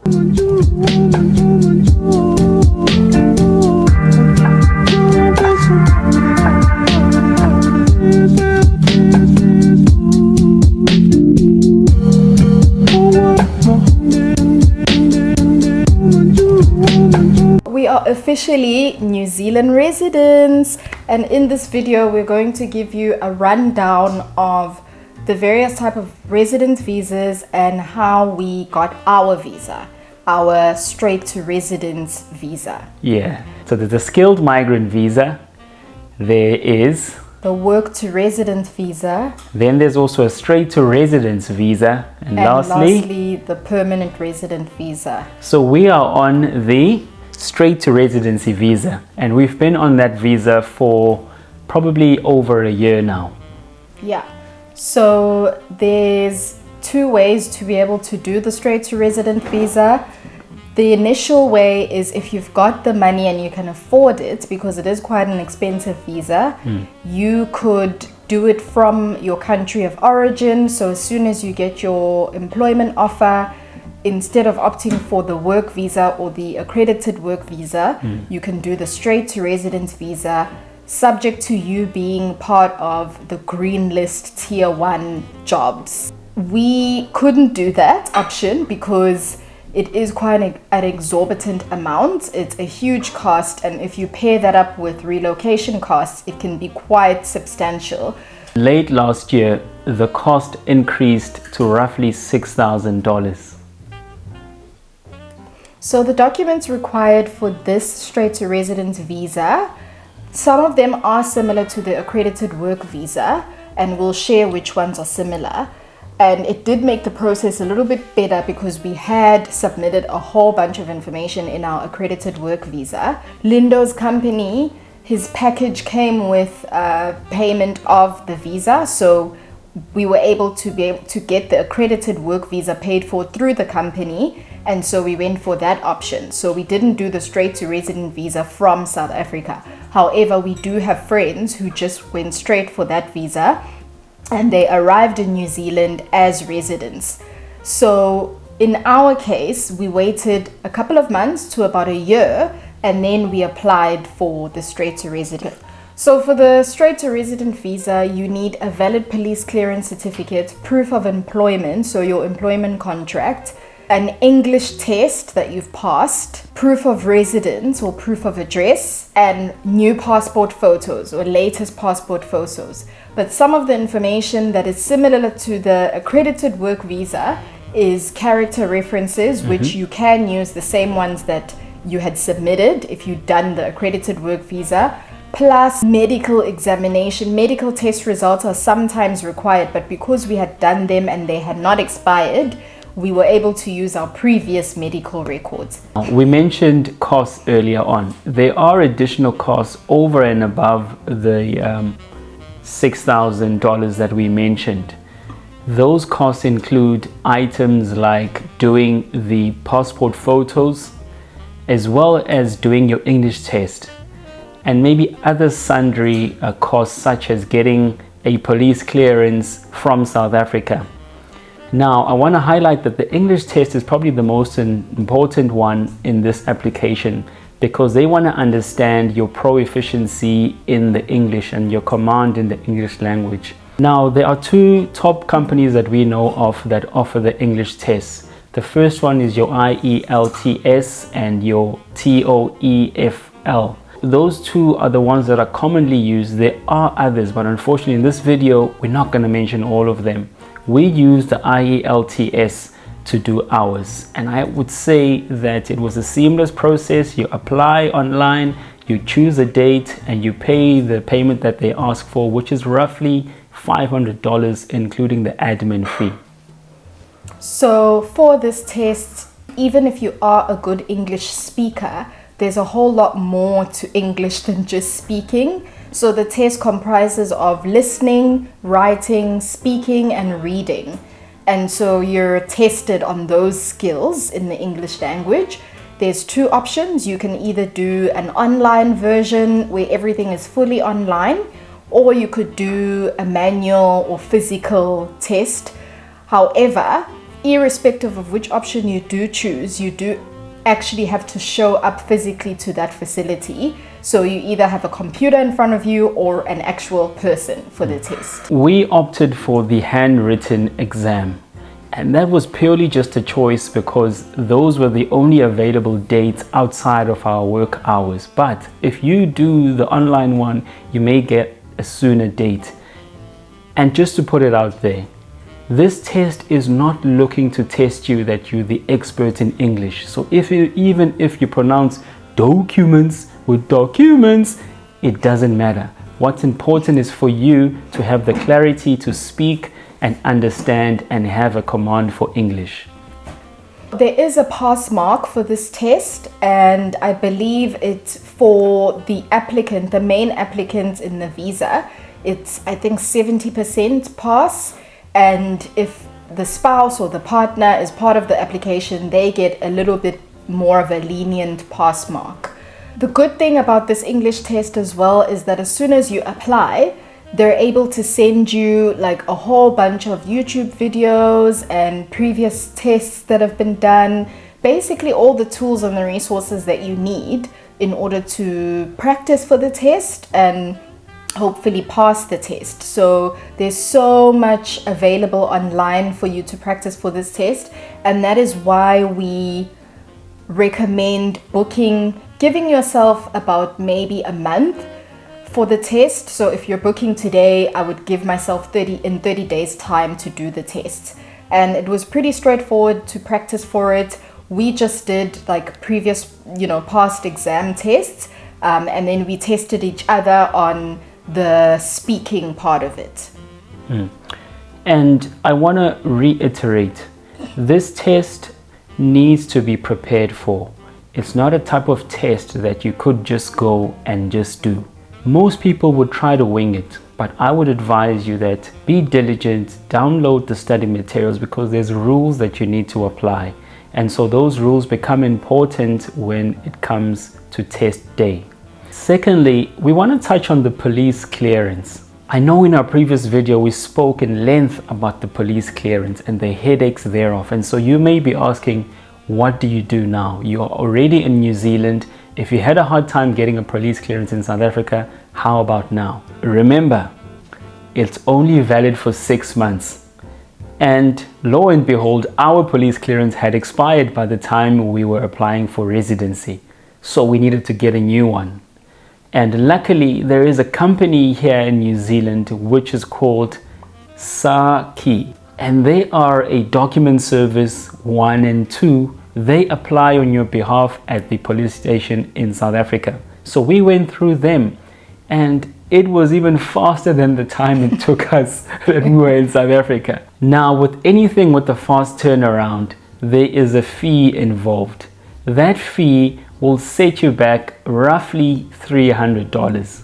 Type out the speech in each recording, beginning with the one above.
We are officially New Zealand residents, and in this video we're going to give you a rundown of the various type of residence visas and how we got our visa, our straight to residence visa. Yeah, so there's a skilled migrant visa, there is the work to resident visa, then there's also a straight to residence visa, and lastly the permanent resident visa. So we are on the straight to residency visa, and we've been on that visa for probably over a year now. Yeah, so there's two ways to be able to do the straight to resident visa. The initial way is if you've got the money and you can afford it, because it is quite an expensive visa. You could do it from your country of origin. So as soon as you get your employment offer, instead of opting for the work visa or the accredited work visa, you can do the straight to residence visa, subject to you being part of the green list tier 1 jobs. We couldn't do that option because it is quite an exorbitant amount. It's a huge cost, and if you pair that up with relocation costs, it can be quite substantial. Late last year, the cost increased to roughly $6,000. So the documents required for this straight to residence visa, some of them are similar to the accredited work visa, and we'll share which ones are similar. And it did make the process a little bit better because we had submitted a whole bunch of information in our accredited work visa. Lindo's company, his package came with payment of the visa, so we were able to get the accredited work visa paid for through the company, and so we went for that option. So we didn't do the straight to resident visa from South Africa. However, we do have friends who just went straight for that visa, and they arrived in New Zealand as residents. So in our case, we waited a couple of months to about a year, and then we applied for the straight to resident. So for the straight to resident visa, you need a valid police clearance certificate, proof of employment, so your employment contract, an English test that you've passed, proof of residence or proof of address, and new passport photos or latest passport photos. But some of the information that is similar to the accredited work visa is character references, which you can use the same ones that you had submitted if you'd done the accredited work visa, plus medical examination. Medical test results are sometimes required, but because we had done them and they had not expired, we were able to use our previous medical records. We mentioned costs earlier on. There are additional costs over and above the $6,000 that we mentioned. Those costs include items like doing the passport photos, as well as doing your English test, and maybe other sundry costs such as getting a police clearance from South Africa. Now, I want to highlight that the English test is probably the most important one in this application, because they want to understand your proficiency in the English and your command in the English language. Now, there are two top companies that we know of that offer the English tests. The first one is your IELTS and your TOEFL. Those two are the ones that are commonly used. There are others, but unfortunately in this video, we're not going to mention all of them. We use the IELTS to do ours, and I would say that it was a seamless process. You apply online, you choose a date, and you pay the payment that they ask for, which is roughly $500, including the admin fee. So for this test, even if you are a good English speaker, there's a whole lot more to English than just speaking. So the test comprises of listening, writing, speaking, and reading. And so you're tested on those skills in the English language. There's two options. You can either do an online version where everything is fully online, or you could do a manual or physical test. However, irrespective of which option you do choose, you do actually have to show up physically to that facility. So you either have a computer in front of you or an actual person for the test. We opted for the handwritten exam, and that was purely just a choice because those were the only available dates outside of our work hours. But if you do the online one, you may get a sooner date. And just to put it out there, this test is not looking to test you that you're the expert in English. So even if you pronounce documents with documents, it doesn't matter. What's important is for you to have the clarity to speak and understand and have a command for English. There is a pass mark for this test, and I believe it's for the applicant, the main applicant in the visa. It's, I think, 70% pass, and if the spouse or the partner is part of the application, they get a little bit more of a lenient pass mark. The good thing about this English test as well is that as soon as you apply, they're able to send you like a whole bunch of YouTube videos and previous tests that have been done. Basically all the tools and the resources that you need in order to practice for the test and hopefully pass the test. So there's so much available online for you to practice for this test, and that is why we recommend giving yourself about maybe a month for the test. So if you're booking today, I would give myself 30 days time to do the test. And it was pretty straightforward to practice for it. We just did like previous, past exam tests, and then we tested each other on the speaking part of it. And I want to reiterate, this test needs to be prepared for. It's not a type of test that you could just go and just do. Most people would try to wing it, but I would advise you that be diligent, download the study materials because there's rules that you need to apply. And so those rules become important when it comes to test day. Secondly, we want to touch on the police clearance. I know in our previous video we spoke in length about the police clearance and the headaches thereof. And so you may be asking, what do you do now? You are already in New Zealand. If you had a hard time getting a police clearance in South Africa, how about now? Remember, it's only valid for 6 months. And lo and behold, our police clearance had expired by the time we were applying for residency. So we needed to get a new one. And luckily, there is a company here in New Zealand which is called Saki. And they are a document service 1 and 2. They apply on your behalf at the police station in South Africa. So we went through them, and it was even faster than the time it took us when we were in South Africa. Now, with anything with a fast turnaround, there is a fee involved. That fee will set you back roughly $300.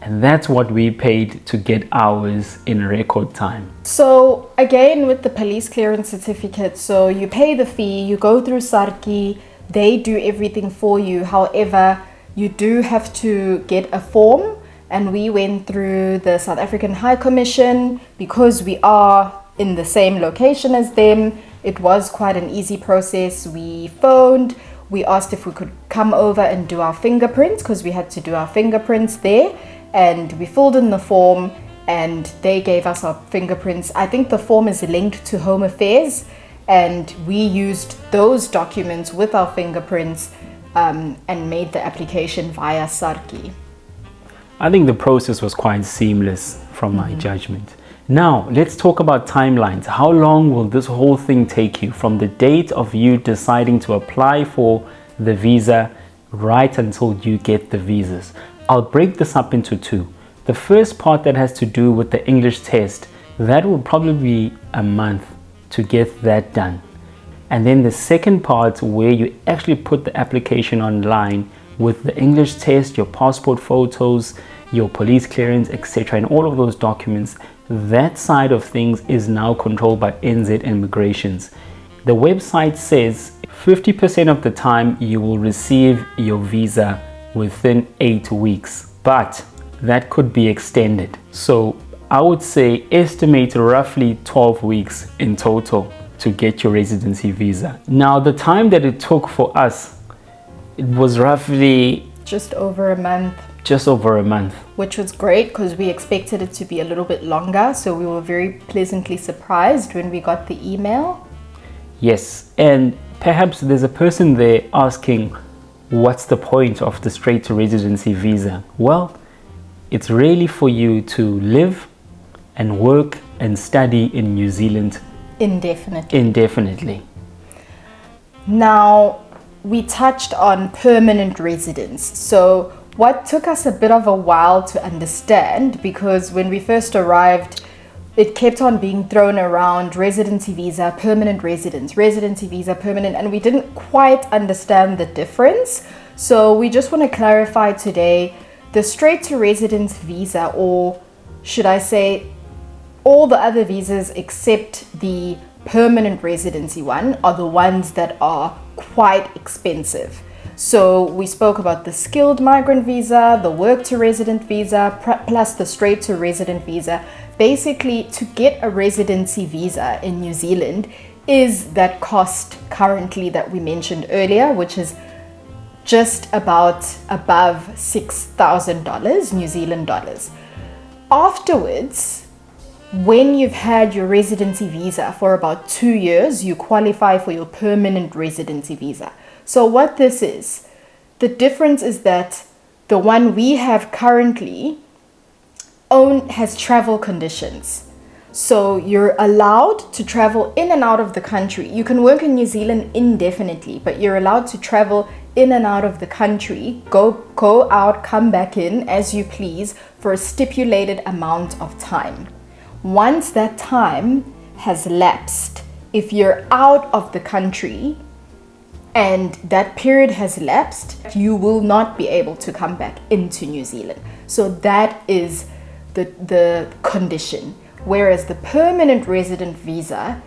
And that's what we paid to get ours in record time. So again, with the police clearance certificate, so you pay the fee, you go through Sarki, they do everything for you. However, you do have to get a form, and we went through the South African High Commission because we are in the same location as them. It was quite an easy process. We phoned, we asked if we could come over and do our fingerprints because we had to do our fingerprints there. And we filled in the form and they gave us our fingerprints. I think the form is linked to Home Affairs, and we used those documents with our fingerprints and made the application via Sarki. I think the process was quite seamless from my judgment. Now, let's talk about timelines. How long will this whole thing take you from the date of you deciding to apply for the visa right until you get the visas? I'll break this up into two. The first part that has to do with the English test, that will probably be a month to get that done. And then the second part where you actually put the application online with the English test, your passport photos, your police clearance, etc. and all of those documents, that side of things is now controlled by NZ Immigrations. The website says 50% of the time you will receive your visa within 8 weeks, but that could be extended. So I would say estimate roughly 12 weeks in total. to get your residency visa. Now, the time that it took for us, it was roughly just over a month. Just over a month. Which was great because we expected it to be a little bit longer. So we were very pleasantly surprised when we got the email. Yes, and perhaps there's a person there asking, what's the point of the straight to residency visa? Well, it's really for you to live and work and study in New Zealand indefinitely. Now, we touched on permanent residence. So what took us a bit of a while to understand, because when we first arrived, it kept on being thrown around: residency visa, permanent residence, residency visa, permanent, and we didn't quite understand the difference. So we just want to clarify today, the straight to residence visa, or should I say all the other visas except the permanent residency one, are the ones that are quite expensive. So we spoke about the skilled migrant visa, the work to resident visa, plus the straight to resident visa. Basically, to get a residency visa in New Zealand is that cost currently that we mentioned earlier, which is just about above $6,000 New Zealand dollars. Afterwards, when you've had your residency visa for about 2 years, you qualify for your permanent residency visa. So what this is, the difference is that the one we have currently has travel conditions. So you're allowed to travel in and out of the country. You can work in New Zealand indefinitely, but you're allowed to travel in and out of the country, go out, come back in as you please for a stipulated amount of time. Once that time has lapsed, if you're out of the country and that period has lapsed, you will not be able to come back into New Zealand. So that is the condition. Whereas the permanent resident visa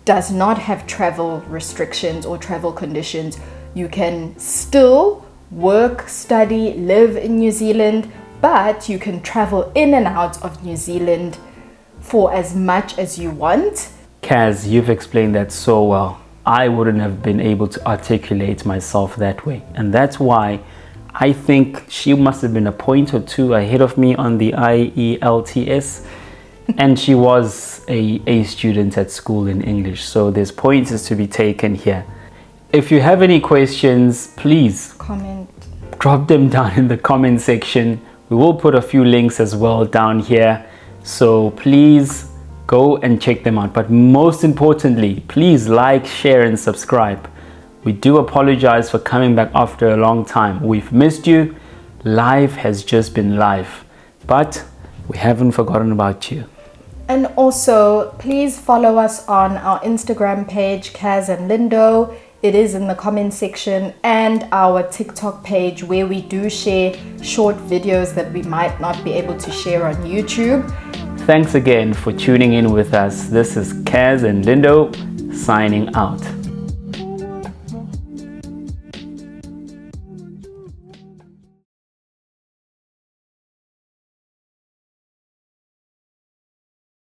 does not have travel restrictions or travel conditions. You can still work, study, live in New Zealand, but you can travel in and out of New Zealand for as much as you want. Kaz, you've explained that so well. I wouldn't have been able to articulate myself that way. And that's why I think she must have been a point or two ahead of me on the IELTS. And she was a student at school in English. So there's pointers to be taken here. If you have any questions, please drop them down in the comment section. We will put a few links as well down here. So please go and check them out. But most importantly, please like, share, and subscribe. We do apologize for coming back after a long time. We've missed you. Life has just been life. But we haven't forgotten about you. And also, please follow us on our Instagram page, Kaz and Lindo. It is in the comment section, and our TikTok page, where we do share short videos that we might not be able to share on YouTube. Thanks again for tuning in with us. This is Kaz and Lindo signing out.